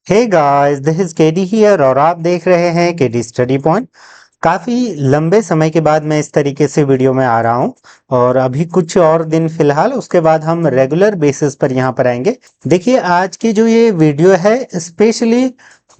Hey guys, this is KD here और आप देख रहे हैं केडी स्टडी पॉइंट। काफ़ी लंबे समय के बाद मैं इस तरीके से वीडियो में आ रहा हूं और अभी कुछ और दिन फिलहाल उसके बाद हम रेगुलर बेसिस पर यहां पर आएंगे। देखिए, आज की जो ये वीडियो है स्पेशली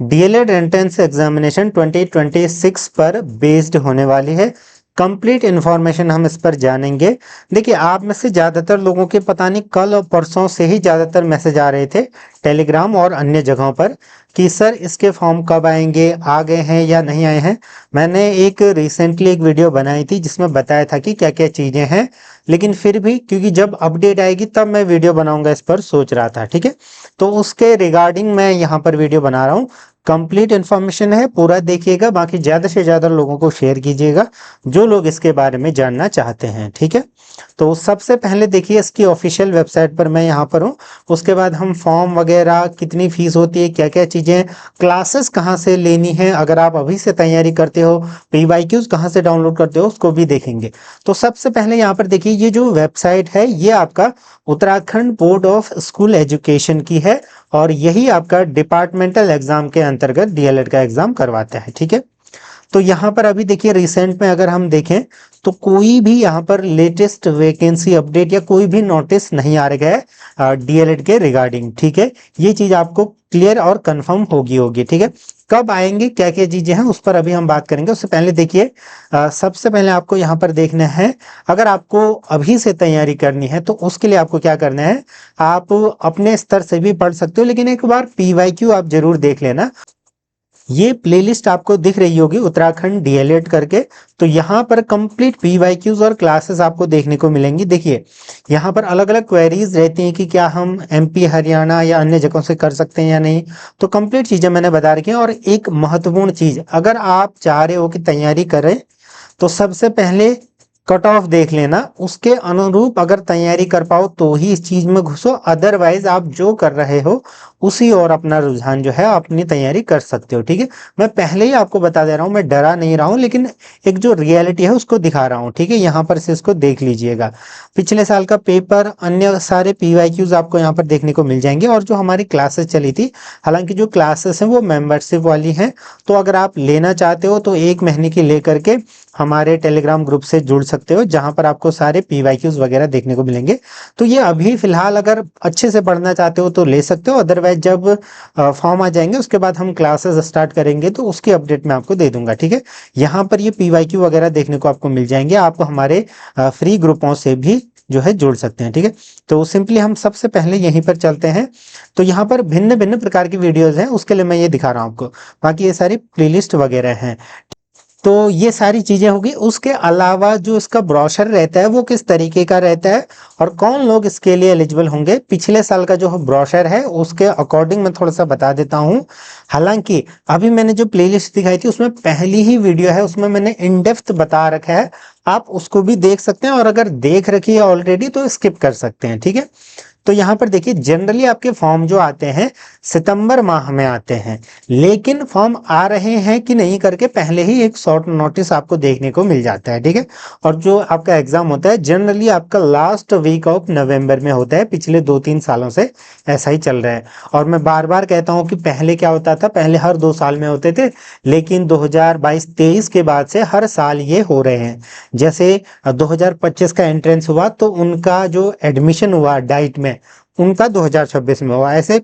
डीएलएड एंट्रेंस एग्जामिनेशन 2026 पर बेस्ड होने वाली है। कंप्लीट इन्फॉर्मेशन हम इस पर जानेंगे। देखिए, आप में से ज़्यादातर लोगों के पता नहीं कल और परसों से ही ज़्यादातर मैसेज आ रहे थे टेलीग्राम और अन्य जगहों पर कि सर इसके फॉर्म कब आएंगे, आ गए हैं या नहीं आए हैं। मैंने एक रिसेंटली एक वीडियो बनाई थी जिसमें बताया था कि क्या क्या चीज़ें हैं, लेकिन फिर भी क्योंकि जब अपडेट आएगी तब मैं वीडियो बनाऊंगा इस पर सोच रहा था। ठीक है, तो उसके रिगार्डिंग मैं यहाँ पर वीडियो बना रहा हूँ। कंप्लीट इन्फॉर्मेशन है, पूरा देखिएगा, बाकी ज़्यादा से ज़्यादा लोगों को शेयर कीजिएगा जो लोग इसके बारे में जानना चाहते हैं। ठीक है, तो सबसे पहले देखिए इसकी ऑफिशियल वेबसाइट पर मैं यहाँ पर हूँ। उसके बाद हम फॉर्म वगैरह, कितनी फीस होती है, क्या क्या चीज़ें, क्लासेस कहाँ से लेनी है, अगर आप अभी से तैयारी करते हो, पीवाईक्यूज कहाँ से डाउनलोड करते हो, उसको भी देखेंगे। तो सबसे पहले यहाँ पर देखिए, ये जो वेबसाइट है ये आपका Uttarakhand board of school education की है और यही आपका डिपार्टमेंटल एग्जाम के अंतर्गत डीएलएड का एग्जाम करवाता है। ठीक है, तो यहाँ पर अभी देखिए रिसेंट में अगर हम देखें तो कोई भी यहाँ पर लेटेस्ट वैकेंसी अपडेट या कोई भी नोटिस नहीं आ रहा है डीएलएड के रिगार्डिंग। ठीक है, ये चीज आपको क्लियर और कंफर्म होगी। ठीक है, कब आएंगे, क्या क्या चीजें हैं, उस पर अभी हम बात करेंगे। उससे पहले देखिए, सबसे पहले आपको यहाँ पर देखना है, अगर आपको अभी से तैयारी करनी है तो उसके लिए आपको क्या करना है, आप अपने स्तर से भी पढ़ सकते हो, लेकिन एक बार पीवाईक्यू आप जरूर देख लेना। ये प्लेलिस्ट आपको दिख रही होगी उत्तराखंड डीएलएड करके, तो यहाँ पर कंप्लीट पीवाईक्यूज और क्लासेस आपको देखने को मिलेंगी। देखिए, यहाँ पर अलग अलग क्वेरीज रहती हैं कि क्या हम एमपी, हरियाणा या अन्य जगहों से कर सकते हैं या नहीं। तो कंप्लीट चीजें मैंने बता रखी हैं। और एक महत्वपूर्ण चीज, अगर आप चाह रहे हो कि तैयारी करें तो सबसे पहले कट ऑफ देख लेना, उसके अनुरूप अगर तैयारी कर पाओ तो ही इस चीज में घुसो, अदरवाइज आप जो कर रहे हो उसी और अपना रुझान जो है अपनी तैयारी कर सकते हो। ठीक है, मैं पहले ही आपको बता दे रहा हूं, मैं डरा नहीं रहा हूं, लेकिन एक जो रियलिटी है उसको दिखा रहा हूं। ठीक है, यहाँ पर से इसको देख लीजिएगा। पिछले साल का पेपर, अन्य सारे पीवाईक्यूज आपको यहाँ पर देखने को मिल जाएंगे। और जो हमारी क्लासेस चली थी, हालांकि जो क्लासेस हैं वो मेंबरशिप वाली हैं, तो अगर आप लेना चाहते हो तो 1 महीने की लेकर के हमारे टेलीग्राम ग्रुप से जुड़ सकते हो, जहां पर आपको सारे पीवाईक्यूज वगैरह देखने को मिलेंगे। तो ये अभी फिलहाल अगर अच्छे से पढ़ना चाहते हो तो ले सकते हो, अदरवाइज जब फॉर्म आ जाएंगे उसके बाद हम क्लासेस स्टार्ट करेंगे तो उसकी अपडेट मैं आपको दे दूंगा। ठीक है, यहाँ पर ये पीवाईक्यू वगैरह देखने को आपको मिल जाएंगे। आप हमारे फ्री ग्रुपों से भी जो है जुड़ सकते हैं। ठीक है, तो सिंपली हम सबसे पहले यहीं पर चलते हैं। तो यहाँ पर भिन्न भिन्न प्रकार की वीडियोस हैं, उसके लिए मैं ये दिखा रहा हूँ आपको। बाकी ये सारी प्लेलिस्ट वगैरह हैं। तो ये सारी चीजें होगी। उसके अलावा जो इसका ब्रोशर रहता है वो किस तरीके का रहता है और कौन लोग इसके लिए एलिजिबल होंगे, पिछले साल का जो ब्रोशर है उसके अकॉर्डिंग मैं थोड़ा सा बता देता हूँ। हालांकि अभी मैंने जो प्लेलिस्ट दिखाई थी उसमें पहली ही वीडियो है, उसमें मैंने इन डेप्थ बता रखा है, आप उसको भी देख सकते हैं, और अगर देख रखी है ऑलरेडी तो स्किप कर सकते हैं। ठीक है, तो यहाँ पर देखिए, जनरली आपके फॉर्म जो आते हैं सितंबर माह में आते हैं, लेकिन फॉर्म आ रहे हैं कि नहीं करके पहले ही एक शॉर्ट नोटिस आपको देखने को मिल जाता है। ठीक है, और जो आपका एग्जाम होता है जनरली आपका लास्ट वीक ऑफ नवंबर में होता है। पिछले 2-3 सालों से ऐसा ही चल रहा है। और मैं बार बार कहता हूँ कि पहले क्या होता था, पहले हर 2 साल में होते थे, लेकिन 2022-23 के बाद से हर साल ये हो रहे हैं। जैसे 2025 का एंट्रेंस हुआ तो उनका जो एडमिशन हुआ डाइट में, उनका 2026 में हुआ। ऐसे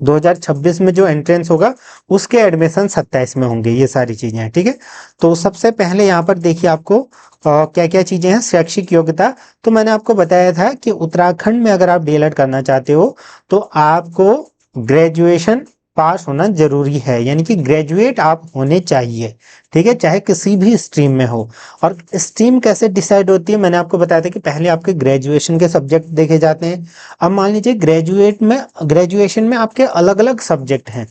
2026 में जो एंट्रेंस होगा उसके एडमिशन 27 में होंगे। ये सारी चीजें हैं। ठीक है, तो सबसे पहले यहाँ पर देखिए आपको क्या क्या चीजें हैं। शैक्षिक योग्यता, तो मैंने आपको बताया था कि उत्तराखंड में अगर आप डीएलएड करना चाहते हो तो आपको ग्रेजुएशन पास होना जरूरी है, यानी कि ग्रेजुएट आप होने चाहिए। ठीक है, चाहे किसी भी स्ट्रीम में हो। और स्ट्रीम कैसे डिसाइड होती है, मैंने आपको बताया था कि पहले आपके ग्रेजुएशन के सब्जेक्ट देखे जाते हैं। अब मान लीजिए ग्रेजुएशन में आपके अलग अलग सब्जेक्ट हैं,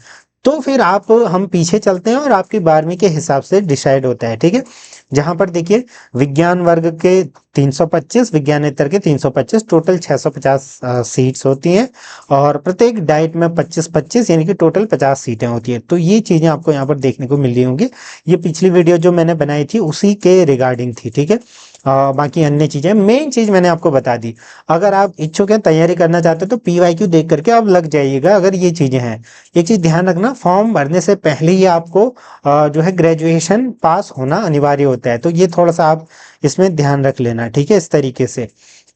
तो फिर आप हम पीछे चलते हैं और आपकी 12वीं के हिसाब से डिसाइड होता है। ठीक है, जहां पर देखिए विज्ञान वर्ग के 325, विज्ञानेतर के 325, टोटल 650 सीट्स होती हैं, और प्रत्येक डाइट में 25-25 यानी कि टोटल 50 सीटें होती है। तो ये चीजें आपको यहाँ पर देखने को मिल रही होंगी। ये पिछली वीडियो जो मैंने बनाई थी उसी के रिगार्डिंग थी। ठीक है, बाकी अन्य चीजें, मेन चीज मैंने आपको बता दी। अगर आप इच्छुक हैं, तैयारी करना चाहते हो तो PYQ देख करके अब लग जाइएगा। अगर ये चीजें हैं, एक चीज ध्यान रखना, फॉर्म भरने से पहले ही आपको जो है ग्रेजुएशन पास होना अनिवार्य होता है, तो ये थोड़ा सा आप इसमें ध्यान रख लेना, ठीक है, इस तरीके से,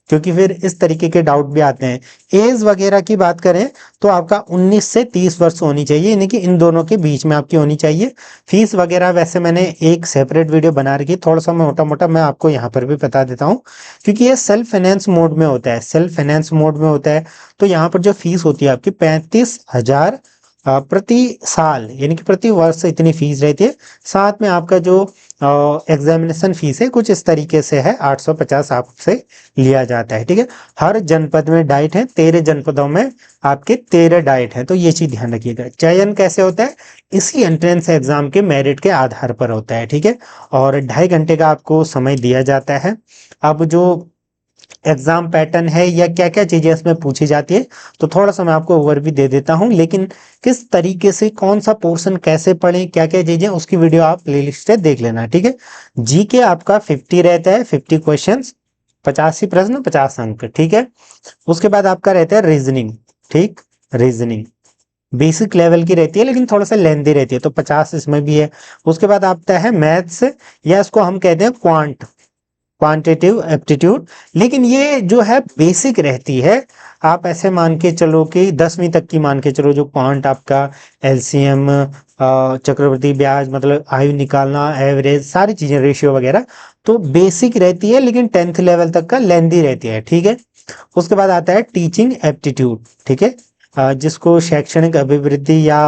क्योंकि फिर इस तरीके के डाउट भी आते हैं। एज वगैरह की बात करें तो आपका 19 से 30 वर्ष होनी चाहिए, यानी कि इन दोनों के बीच में आपकी होनी चाहिए। फीस वगैरह वैसे मैंने एक सेपरेट वीडियो बना रखी, थोड़ा सा मोटा मोटा मैं आपको यहाँ पर भी बता देता हूँ, क्योंकि ये सेल्फ फाइनेंस मोड में होता है, सेल्फ फाइनेंस मोड में होता है। तो यहाँ पर जो फीस होती है आपकी 35,000 प्रति साल, यानी कि प्रति वर्ष इतनी फीस रहती है। साथ में आपका जो एग्जामिनेशन फीस है कुछ इस तरीके से है, 850 आपसे लिया जाता है, ठीक है। हर जनपद में डाइट है, 13 जनपदों में आपके 13 डाइट है, तो ये चीज ध्यान रखिएगा। चयन कैसे होता है, इसी एंट्रेंस एग्जाम के मेरिट के आधार पर होता है, ठीक है। और 2.5 घंटे का आपको समय दिया जाता है। अब जो एग्जाम पैटर्न है या क्या क्या चीजें इसमें पूछी जाती है, तो थोड़ा सा मैं आपको ओवरव्यू दे देता हूं, लेकिन किस तरीके से कौन सा पोर्शन कैसे पढ़ें, क्या क्या चीजें, उसकी वीडियो आप प्लेलिस्ट से देख लेना, ठीक है। जीके आपका 50 रहता है, 50 क्वेश्चंस, 85 प्रश्न, 50 अंक, ठीक है। उसके बाद आपका रहता है रीजनिंग, ठीक, रीजनिंग बेसिक लेवल की रहती है, लेकिन थोड़ा सा लेंथी रहती है, तो 50 इसमें भी है। उसके बाद आता है मैथ्स, या इसको हम कहते हैं क्वांटिटिव एप्टीट्यूड, लेकिन ये जो है बेसिक रहती है। आप ऐसे मान के चलो कि 10वीं तक की मान के चलो, जो क्वांट आपका LCM, चक्रवृद्धि ब्याज, मतलब आयु निकालना, एवरेज, सारी चीजें, रेशियो वगैरह, तो बेसिक रहती है, लेकिन 10th लेवल तक का लेंथी रहती है, ठीक है। उसके बाद आता है टीचिंग एप्टीट्यूड, ठीक है, जिसको शैक्षणिक अभिवृद्धि या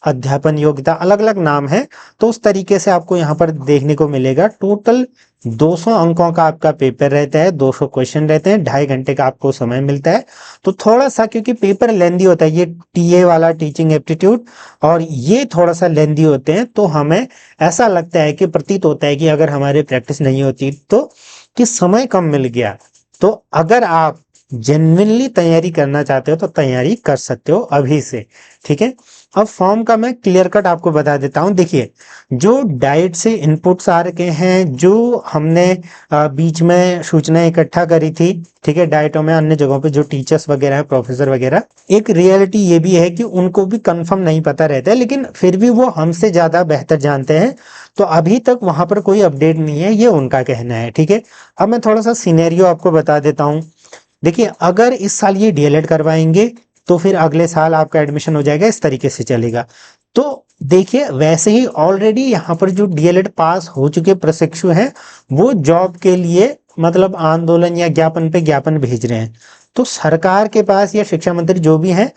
अध्यापन योग्यता, अलग अलग नाम है। तो उस तरीके से आपको यहाँ पर देखने को मिलेगा। टोटल 200 अंकों का आपका पेपर रहता है, 200 क्वेश्चन रहते हैं, 2.5 घंटे का आपको समय मिलता है। तो थोड़ा सा, क्योंकि पेपर लेंदी होता है, ये TA वाला टीचिंग एप्टीट्यूड और ये थोड़ा सा लेंदी होते हैं, तो हमें ऐसा लगता है कि प्रतीत होता है कि अगर हमारी प्रैक्टिस नहीं होती तो कि समय कम मिल गया। तो अगर आप जेन्युइनली तैयारी करना चाहते हो तो तैयारी कर सकते हो अभी से, ठीक है। अब फॉर्म का मैं क्लियर कट आपको बता देता हूं। देखिए, जो डाइट से इनपुट्स आ रखे हैं, जो हमने बीच में सूचनाएं इकट्ठा करी थी, ठीक है, डाइटों में, अन्य जगहों पे जो टीचर्स वगैरह है, प्रोफेसर वगैरह, एक रियलिटी ये भी है कि उनको भी कंफर्म नहीं पता रहता है, लेकिन फिर भी वो हमसे ज्यादा बेहतर जानते हैं। तो अभी तक वहां पर कोई अपडेट नहीं है, ये उनका कहना है, ठीक है। अब मैं थोड़ा सा सिनेरियो आपको बता देता हूँ। देखिए, अगर इस साल ये DLED करवाएंगे तो फिर अगले साल आपका एडमिशन हो जाएगा, इस तरीके से चलेगा। तो देखिए, वैसे ही ऑलरेडी यहाँ पर जो DLED पास हो चुके प्रशिक्षु हैं, वो जॉब के लिए मतलब आंदोलन या ज्ञापन पे ज्ञापन भेज रहे हैं। तो सरकार के पास या शिक्षा मंत्री जो भी हैं,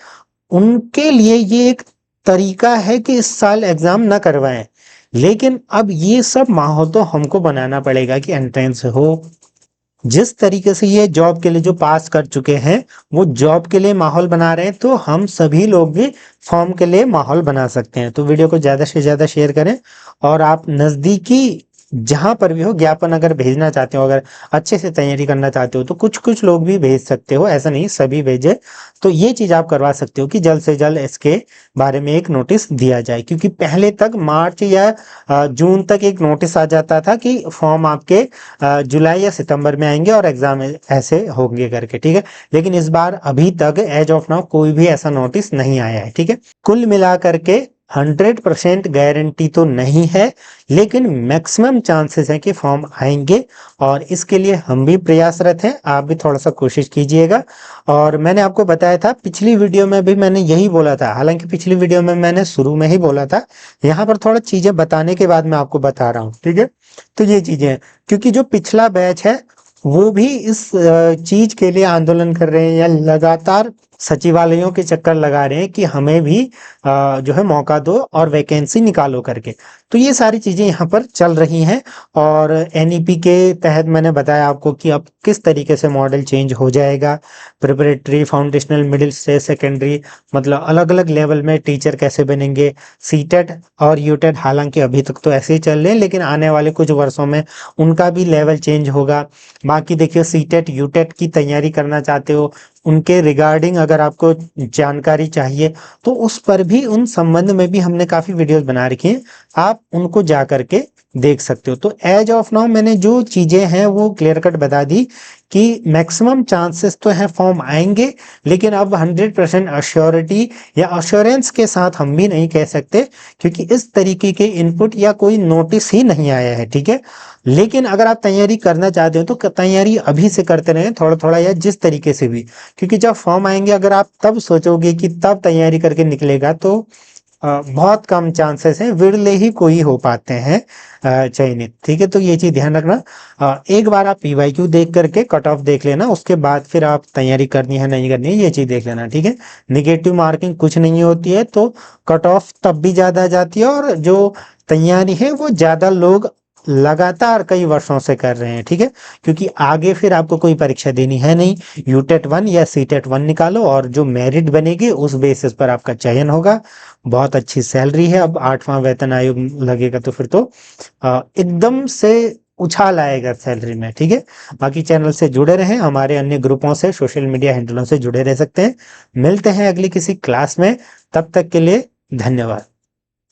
उनके लिए ये एक तरीका है कि इस साल एग्जाम ना करवाएं। लेकिन अब ये सब माहौल तो हमको बनाना पड़ेगा कि एंट्रेंस हो। जिस तरीके से ये जॉब के लिए जो पास कर चुके हैं, वो जॉब के लिए माहौल बना रहे हैं, तो हम सभी लोग भी फॉर्म के लिए माहौल बना सकते हैं। तो वीडियो को ज्यादा से ज्यादा शेयर करें, और आप नजदीकी जहां पर भी हो ज्ञापन अगर भेजना चाहते हो, अगर अच्छे से तैयारी करना चाहते हो, तो कुछ कुछ लोग भी भेज सकते हो, ऐसा नहीं सभी भेजे। तो ये चीज आप करवा सकते हो कि जल्द से जल्द इसके बारे में एक नोटिस दिया जाए, क्योंकि पहले तक मार्च या जून तक एक नोटिस आ जाता था कि फॉर्म आपके जुलाई या सितंबर में आएंगे और एग्जाम ऐसे होंगे करके, ठीक है। लेकिन इस बार अभी तक एज ऑफ नाउ कोई भी ऐसा नोटिस नहीं आया है, ठीक है। कुल मिलाकर के 100% गारंटी तो नहीं है, लेकिन मैक्सिमम चांसेस है कि फॉर्म आएंगे, और इसके लिए हम भी प्रयासरत हैं। आप भी थोड़ा सा कोशिश कीजिएगा। और मैंने आपको बताया था, पिछली वीडियो में भी मैंने यही बोला था, हालांकि पिछली वीडियो में मैंने शुरू में ही बोला था, यहाँ पर थोड़ा चीजें बताने के बाद मैं आपको बता रहा हूँ, ठीक है। तो ये चीजें, क्योंकि जो पिछला बैच है वो भी इस चीज के लिए आंदोलन कर रहे हैं, या लगातार सचिवालयों के चक्कर लगा रहे हैं कि हमें भी जो है मौका दो और वैकेंसी निकालो करके। तो ये सारी चीजें यहाँ पर चल रही हैं। और NEP के तहत मैंने बताया आपको कि अब किस तरीके से मॉडल चेंज हो जाएगा, प्रिपरेटरी, फाउंडेशनल, मिडिल से सेकेंडरी, मतलब अलग अलग लेवल में टीचर कैसे बनेंगे। CTET और UTET हालांकि अभी तक तो ऐसे ही चल रहे हैं, लेकिन आने वाले कुछ वर्षों में उनका भी लेवल चेंज होगा। बाकी देखिए, CTET UTET की तैयारी करना चाहते हो, उनके रिगार्डिंग अगर आपको जानकारी चाहिए, तो उस पर भी, उन संबंध में भी हमने काफी वीडियोस बना रखी हैं, आप उनको जा करके देख सकते हो। तो एज ऑफ नाउ मैंने जो चीजें हैं वो क्लियर कट बता दी कि मैक्सिमम चांसेस तो हैं फॉर्म आएंगे, लेकिन अब 100% अश्योरिटी या अश्योरेंस के साथ हम भी नहीं कह सकते, क्योंकि इस तरीके के इनपुट या कोई नोटिस ही नहीं आया है, ठीक है। लेकिन अगर आप तैयारी करना चाहते हो तो तैयारी अभी से करते रहें, थोड़ा थोड़ा या जिस तरीके से भी, क्योंकि जब फॉर्म आएंगे अगर आप तब सोचोगे कि तब तैयारी करके निकलेगा तो बहुत कम चांसेस हैं, विरले ही कोई हो पाते हैं चयनित, ठीक है। तो ये चीज ध्यान रखना। एक बार आप पीवाईक्यू देख करके कट ऑफ देख लेना, उसके बाद फिर आप तैयारी करनी है नहीं करनी है ये चीज देख लेना, ठीक है। निगेटिव मार्किंग कुछ नहीं होती है, तो कट ऑफ तब भी ज्यादा जाती है, और जो तैयारी है वो ज्यादा लोग लगातार कई वर्षों से कर रहे हैं, ठीक है। क्योंकि आगे फिर आपको कोई परीक्षा देनी है नहीं, यूटेट 1 या सीटेट 1 निकालो और जो मेरिट बनेगी उस बेसिस पर आपका चयन होगा। बहुत अच्छी सैलरी है, अब 8वां वेतन आयोग लगेगा तो फिर तो एकदम से उछाल आएगा सैलरी में, ठीक है। बाकी चैनल से जुड़े रहें, हमारे अन्य ग्रुपों से, सोशल मीडिया हैंडलों से जुड़े रह सकते हैं। मिलते हैं अगली किसी क्लास में, तब तक के लिए धन्यवाद।